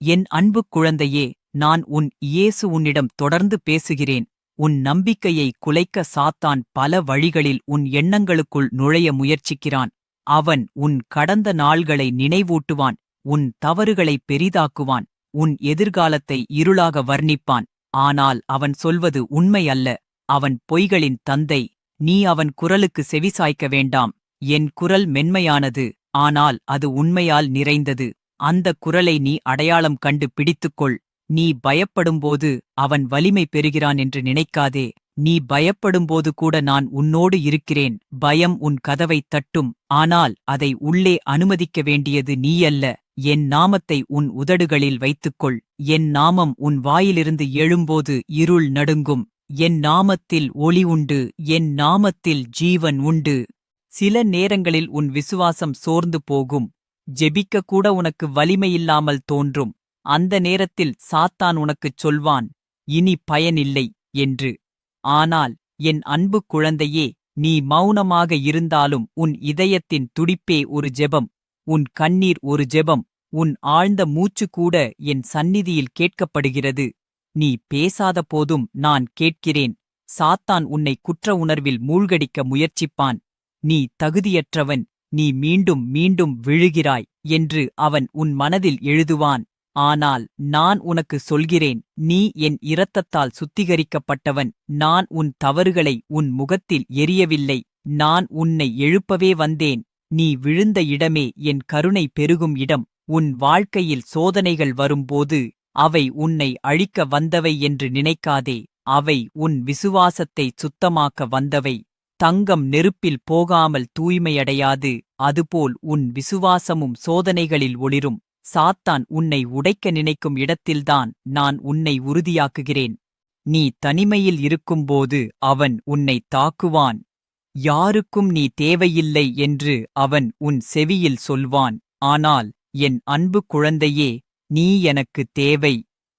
என் அன்புக் குழந்தையே, நான் உன் இயேசு உன்னிடம் தொடர்ந்து பேசுகிறேன். உன் நம்பிக்கையை குலைக்க சாத்தான் பல வழிகளில் உன் எண்ணங்களுக்குள் நுழைய முயற்சிக்கிறான். அவன் உன் கடந்த நாள்களை நினைவூட்டுவான், உன் தவறுகளை பெரிதாக்குவான், உன் எதிர்காலத்தை இருளாக வர்ணிப்பான். ஆனால் அவன் சொல்வது உண்மை அல்ல. அவன் பொய்களின் தந்தை. நீ அவன் குரலுக்கு செவிசாய்க்க வேண்டாம். என் குரல் மென்மையானது, ஆனால் அது உண்மையால் நிறைந்தது. அந்தக் குரலை நீ அடையாளம் கண்டு பிடித்துக்கொள். நீ பயப்படும்போது அவன் வலிமை பெறுகிறான் என்று நினைக்காதே. நீ பயப்படும்போது கூட நான் உன்னோடு இருக்கிறேன். பயம் உன் கதவைத் தட்டும், ஆனால் அதை உள்ளே அனுமதிக்க வேண்டியது நீயல்ல. என் நாமத்தை உன் உதடுகளில் வைத்துக்கொள். என் நாமம் உன் வாயிலிருந்து எழும்போது இருள் நடுங்கும். என் நாமத்தில் ஒளி உண்டு, என் நாமத்தில் ஜீவன் உண்டு. சில நேரங்களில் உன் விசுவாசம் சோர்ந்து போகும். ஜெபிக்க கூட உனக்கு வலிமையில்லாமல் தோன்றும். அந்த நேரத்தில் சாத்தான் உனக்குச் சொல்வான், இனி பயனில்லை என்று. ஆனால் என் அன்பு குழந்தையே, நீ மௌனமாக இருந்தாலும் உன் இதயத்தின் துடிப்பே ஒரு ஜெபம். உன் கண்ணீர் ஒரு ஜெபம். உன் ஆழ்ந்த மூச்சு கூட என் சந்நிதியில் கேட்கப்படுகிறது. நீ பேசாத போதும் நான் கேட்கிறேன். சாத்தான் உன்னை குற்ற உணர்வில் மூழ்கடிக்க முயற்சிப்பான். நீ தகுதியற்றவன், நீ மீண்டும் மீண்டும் விழுகிறாய் என்று அவன் உன் மனதில் எழுதுவான். ஆனால் நான் உனக்கு சொல்கிறேன், நீ என் இரத்தத்தால் சுத்திகரிக்கப்பட்டவன். நான் உன் தவறுகளை உன் முகத்தில் எரியவில்லை. நான் உன்னை எழுப்பவே வந்தேன். நீ விழுந்த இடமே என் கருணை பெருகும் இடம். உன் வாழ்க்கையில் சோதனைகள் வரும்போது அவை உன்னை அழிக்க வந்தவை என்று நினைக்காதே. அவை உன் விசுவாசத்தை சுத்தமாக்க வந்தவை. தங்கம் நெருப்பில் போகாமல் தூய்மையடையாது, அதுபோல் உன் விசுவாசமும் சோதனைகளில் ஒளிரும். சாத்தான் உன்னை உடைக்க நினைக்கும் இடத்தில்தான் நான் உன்னை உறுதியாக்குகிறேன். நீ தனிமையில் இருக்கும்போது அவன் உன்னை தாக்குவான். யாருக்கும் நீ தேவையில்லை என்று அவன் உன் செவியில் சொல்வான். ஆனால் என் அன்பு குழந்தையே, நீ எனக்கு தேவை.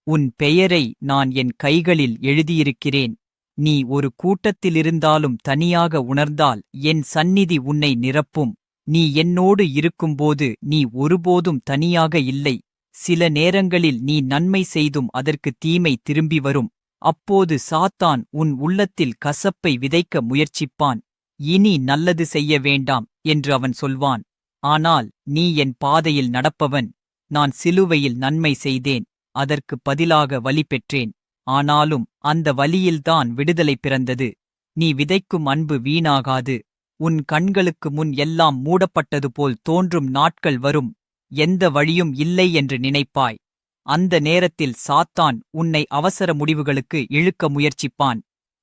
உன் பெயரை நான் என் கைகளில் எழுதியிருக்கிறேன். நீ ஒரு கூட்டத்திலிருந்தாலும் தனியாக உணர்ந்தால் என் சந்நிதி உன்னை நிரப்பும். நீ என்னோடு இருக்கும்போது நீ ஒருபோதும் தனியாக இல்லை. சில நேரங்களில் நீ நன்மை செய்தும் அதற்கு தீமை திரும்பி வரும். அப்போது சாத்தான் உன் உள்ளத்தில் கசப்பை விதைக்க முயற்சிப்பான். இனி நல்லது செய்ய வேண்டாம் என்று அவன் சொல்வான். ஆனால் நீ என் பாதையில் நடப்பவன். நான் சிலுவையில் நன்மை செய்தேன், அதற்கு பதிலாக வலி பெற்றேன். ஆனாலும் அந்த வலியில்தான் விடுதலை பிறந்தது. நீ விதைக்கும் அன்பு வீணாகாது. உன் கண்களுக்கு முன் எல்லாம் மூடப்பட்டது போல் தோன்றும் நாட்கள் வரும். எந்த வழியும் இல்லை என்று நினைப்பாய். அந்த நேரத்தில் சாத்தான் உன்னை அவசர முடிவுகளுக்கு இழுக்க முயற்சிப்பான்.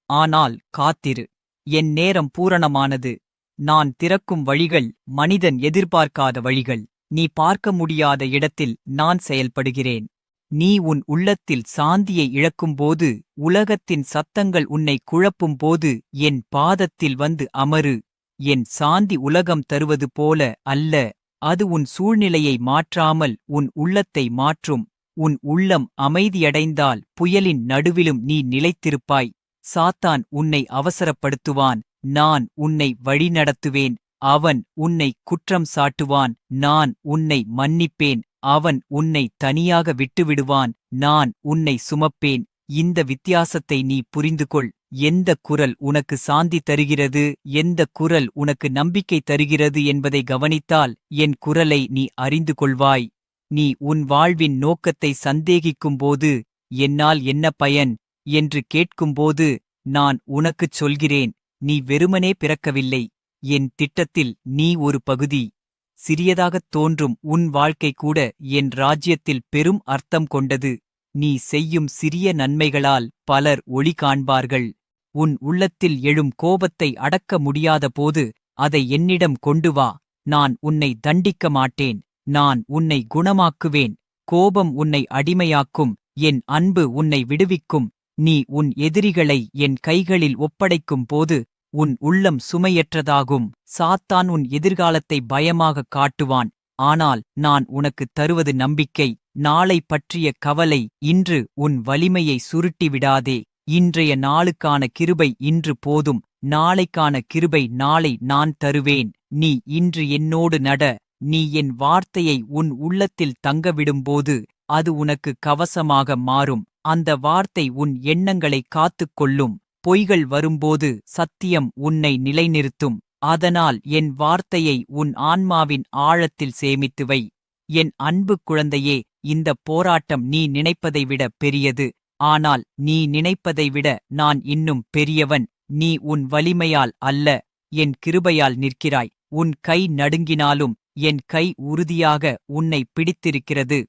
ஆனால் காத்திரு. என் நேரம் பூரணமானது. நான் திறக்கும் வழிகள் மனிதன் எதிர்பார்க்காத வழிகள். நீ பார்க்க முடியாத இடத்தில் நான் செயல்படுகிறேன். நீ உன் உள்ளத்தில் சாந்தியை இழக்கும்போது, உலகத்தின் சத்தங்கள் உன்னை குழப்பும்போது என் பாதத்தில் வந்து அமரு. என் சாந்தி உலகம் தருவது போல அல்ல. அது உன் சூழ்நிலையை மாற்றாமல் உன் உள்ளத்தை மாற்றும். உன் உள்ளம் அமைதியடைந்தால் புயலின் நடுவிலும் நீ நிலைத்திருப்பாய். சாத்தான் உன்னை அவசரப்படுத்துவான். நான் உன்னை வழிநடத்துவேன். அவன் உன்னை குற்றம் சாட்டுவான். நான் உன்னை மன்னிப்பேன். அவன் உன்னை தனியாக விட்டுவிடுவான். நான் உன்னை சுமப்பேன். இந்த வித்தியாசத்தை நீ புரிந்துகொள். எந்த குரல் உனக்கு சாந்தி தருகிறது, எந்த குரல் உனக்கு நம்பிக்கை தருகிறது என்பதை கவனித்தால் என் குரலை நீ அறிந்து கொள்வாய். நீ உன் வாழ்வின் நோக்கத்தை சந்தேகிக்கும்போது, என்னால் என்ன பயன் என்று கேட்கும்போது, நான் உனக்குச் சொல்கிறேன், நீ வெறுமனே பிறக்கவில்லை. என் திட்டத்தில் நீ ஒரு பகுதி. சிறியதாகத் தோன்றும் உன் வாழ்க்கை கூட என் ராஜ்யத்தில் பெரும் அர்த்தம் கொண்டது. நீ செய்யும் சிறிய நன்மைகளால் பலர் ஒளி காண்பார்கள். உன் உள்ளத்தில் எழும் கோபத்தை அடக்க முடியாதபோது அதை என்னிடம் கொண்டு வா. நான் உன்னை தண்டிக்க மாட்டேன். நான் உன்னை குணமாக்குவேன். கோபம் உன்னை அடிமையாக்கும். என் அன்பு உன்னை விடுவிக்கும். நீ உன் எதிரிகளை என் கைகளில் ஒப்படைக்கும் போது உன் உள்ளம் சுமையற்றதாகும். சாத்தான் உன் எதிர்காலத்தை பயமாகக் காட்டுவான். ஆனால் நான் உனக்குத் தருவது நம்பிக்கை. நாளை பற்றிய கவலை இன்று உன் வலிமையை சுருட்டிவிடாதே. இன்றைய நாளுக்கான கிருபை இன்று போதும். நாளைக்கான கிருபை நாளை நான் தருவேன். நீ இன்று என்னோடு நட. நீ என் வார்த்தையை உன் உள்ளத்தில் தங்கவிடும்போது அது உனக்கு கவசமாக மாறும். அந்த வார்த்தை உன் எண்ணங்களை காத்துக் கொள்ளும். பொய்கள் வரும்போது சத்தியம் உன்னை நிலைநிறுத்தும். அதனால் என் வார்த்தையை உன் ஆன்மாவின் ஆழத்தில் சேமித்து வை. என் அன்பு குழந்தையே, இந்தப் போராட்டம் நீ நினைப்பதை விட பெரியது. ஆனால் நீ நினைப்பதை விட நான் இன்னும் பெரியவன். நீ உன் வலிமையால் அல்ல, என் கிருபையால் நிற்கிறாய். உன் கை நடுங்கினாலும் என் கை உறுதியாக உன்னை பிடித்திருக்கிறது.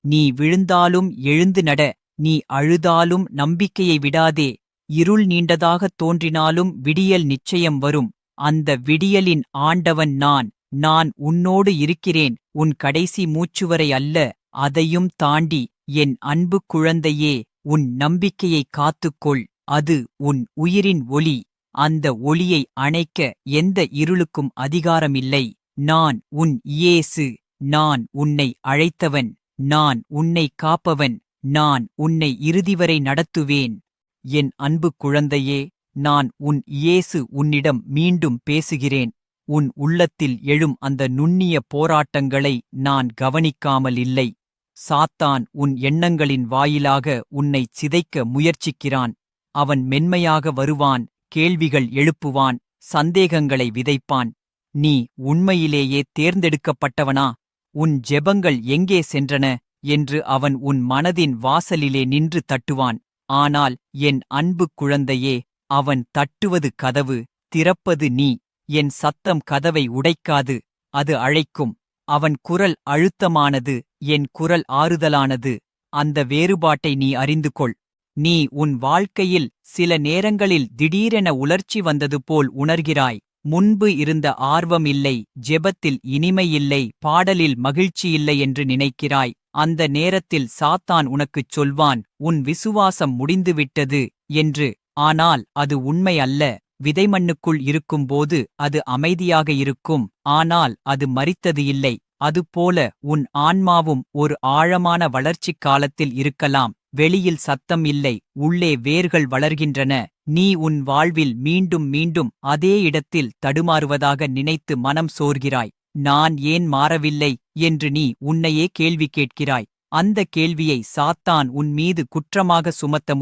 நீ விழுந்தாலும் எழுந்து நட. நீ அழுதாலும் நம்பிக்கையை விடாதே. இருள் நீண்டதாகத் தோன்றினாலும் விடியல் நிச்சயம் வரும். அந்த விடியலின் ஆண்டவன் நான். நான் உன்னோடு இருக்கிறேன், உன் கடைசி மூச்சுவரை அல்ல, அதையும் தாண்டி. என் அன்பு குழந்தையே, உன் நம்பிக்கையை காத்துக்கொள். அது உன் உயிரின் ஒளி. அந்த ஒளியை அணைக்க எந்த இருளுக்கும் அதிகாரமில்லை. நான் உன் இயேசு. நான் உன்னை அழைத்தவன். நான் உன்னை காப்பவன். நான் உன்னை இறுதிவரை நடத்துவேன். என் அன்பு குழந்தையே, நான் உன் இயேசு உன்னிடம் மீண்டும் பேசுகிறேன். உன் உள்ளத்தில் எழும் அந்த நுண்ணிய போராட்டங்களை நான் கவனிக்காமல் இல்லை. சாத்தான் உன் எண்ணங்களின் வாயிலாக உன்னைச் சிதைக்க முயற்சிக்கிறான். அவன் மென்மையாக வருவான், கேள்விகள் எழுப்புவான், சந்தேகங்களை விதைப்பான். நீ உண்மையிலேயே தேர்ந்தெடுக்கப்பட்டவனா? உன் ஜெபங்கள் எங்கே சென்றன என்று அவன் உன் மனதின் வாசலிலே நின்று தட்டுவான். ஆனால் என் அன்பு குழந்தையே, அவன் தட்டுவது கதவு, திறப்பது நீ. என் சத்தம் கதவை உடைக்காது, அது அழைக்கும். அவன் குரல் அழுத்தமானது, என் குரல் ஆறுதலானது. அந்த வேறுபாட்டை நீ அறிந்து கொள். நீ உன் வாழ்க்கையில் சில நேரங்களில் திடீரென உலர்ச்சி வந்தது போல் உணர்கிறாய். முன்பு இருந்த ஆர்வம் இல்லை, ஜெபத்தில் இனிமை இல்லை, பாடலில் மகிழ்ச்சி இல்லை என்று நினைக்கிறாய். அந்த நேரத்தில் சாத்தான் உனக்குச் சொல்வான், உன் விசுவாசம் முடிந்துவிட்டது என்று. ஆனால் அது உண்மை அல்ல. விதை மண்ணுக்குள் இருக்கும்போது அது அமைதியாக இருக்கும், ஆனால் அது மரித்தது இல்லை. அதுபோல உன் ஆன்மாவும் ஒரு ஆழமான வளர்ச்சிக் காலத்தில் இருக்கலாம். வெளியில் சத்தம் இல்லை, உள்ளே வேர்கள் வளர்கின்றன. நீ உன் வாழ்வில் மீண்டும் மீண்டும் அதே இடத்தில் தடுமாறுவதாக நினைத்து மனம் சோர்கிறாய். நான் ஏன் மாறவில்லை என்று நீ உன்னையே கேள்வி கேட்கிறாய். அந்த கேள்வியை சாத்தான் உன் மீது குற்றமாக சுமத்த